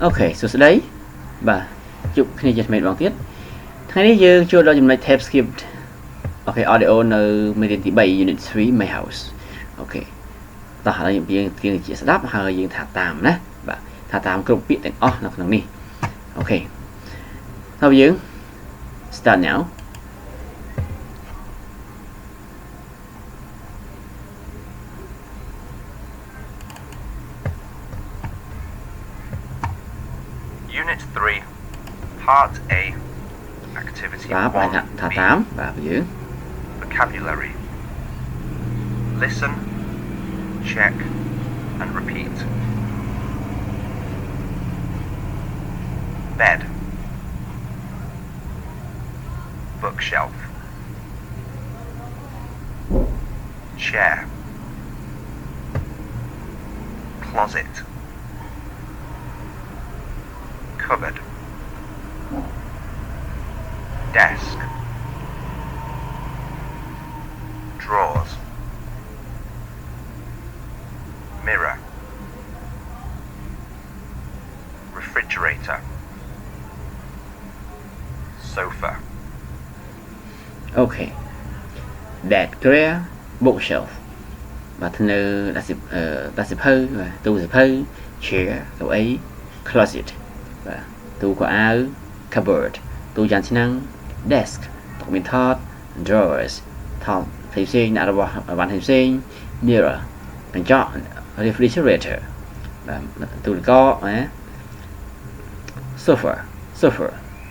Okay, so today, bà chụp cái này mình bằng tiết.ថ្ងៃនេះយើងចូលដល់ចំណុច Tapescript. Okay, audio នៅមេរៀនទី3 Unit 3 My House. Okay. តោះហើយយើងជាស្ដាប់ហើយយើងថាតាមណាបាទថាតាមគ្រប់ពាក្យទាំងអស់នៅក្នុងនេះ Okay. ហើយយើង start now. Unit 3, Part A, Activity 1B, Vocabulary. Listen, check, and repeat. Bed, bookshelf, chair, closet, cupboard, desk, drawers, mirror, refrigerator, sofa. Okay. That clear bookshelf. Và thân đặt xếp hơi và tủ xếp hơi, chair, tủ ấy, closet. Và tủ quần áo, cupboard, tủ dàn chức năng, desk, tủ miền thọt, drawers, thọt, thầy sinh, đã là bàn thầy sinh, mirror, cảnh chọn, refrigerator, và tủ có, sofa,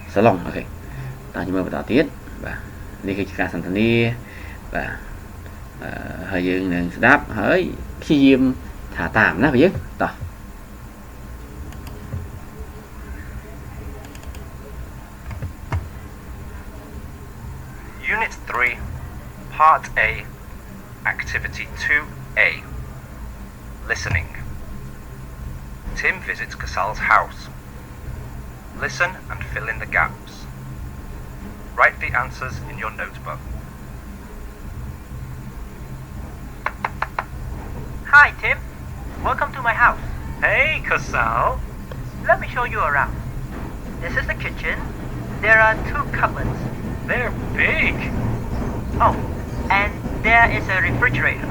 salon, ok. Đó như mà tiết, và đi khi cả sản phẩm đi, và hơi dương nên đáp hỏi khi diêm thả tạm đó biết tỏ. Unit 3, Part A, Activity 2A, Listening. Tim visits Casal's house. Listen and fill in the gaps. Write the answers in your notebook. Hi, Tim. Welcome to my house. Hey, Casal. Let me show you around. This is the kitchen. There are 2 cupboards. They're big. Oh, and there is a refrigerator.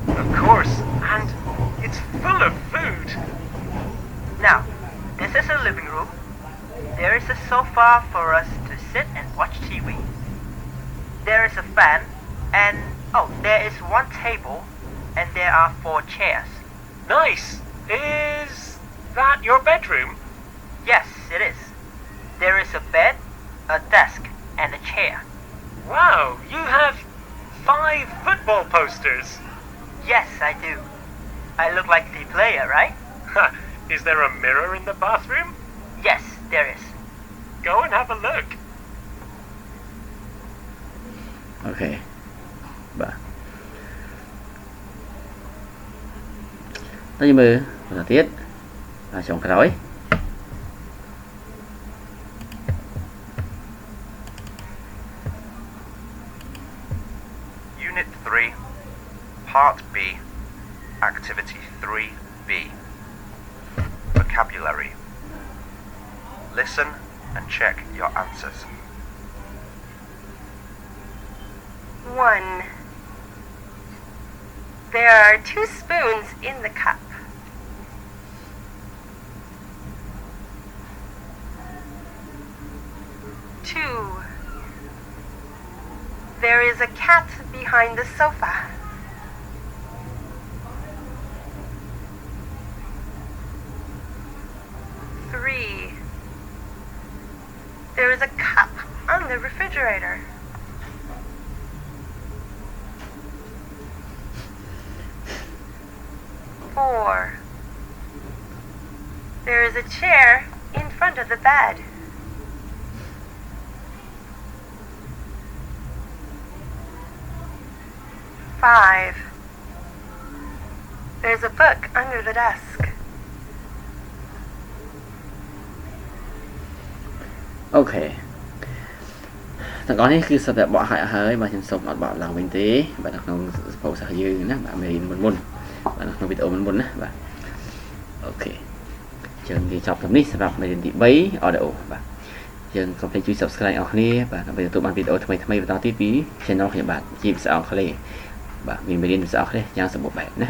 Of course, and it's full of food. Now, this is a living room. There is a sofa for us to sit and watch TV. There is a fan, and there is 1 table, and there are 4 chairs. Nice. Is that your bedroom? Yes, it is. There is a bed, a desk, and a chair. Wow, you have 5 football posters. Yes, I do. I look like the player, right? Is there a mirror in the bathroom? Yes, there is. Go and have a look. Okay. Bà. Nói như mơ, là tiết. Và trong cái đó Unit 3, Part B, Activity 3B, Vocabulary. Listen and check your answers. 1. There are 2 spoons in the cup. 2. There is a cat behind the sofa. 3. There is a cup on the refrigerator. 4. There is a chair in front of the bed. 5. There's a book under the desk. Okay. ទាំងអស់នេះគឺសិតតែបកហើយបាទខ្ញុំសូមអត់បកឡើងវិញទេបាទនៅក្នុងពោលសាយើងណាបាទមេរៀនមុនបាទនៅក្នុងវីដេអូមុនណាបាទអូខេ ចឹងនិយាយចប់ត្រឹមនេះសម្រាប់មេរៀនទី3 audio បាទយើងកុំភ្លេចជួយ subscribe អស់គ្នាបាទដើម្បីទទួលបានវីដេអូថ្មីៗបន្តទៀតពី channel ខ្ញុំបាទជាភាសាអង់គ្លេសបាទមានមេរៀនភាសាអង់គ្លេសយ៉ាងសម្បូរបែបណា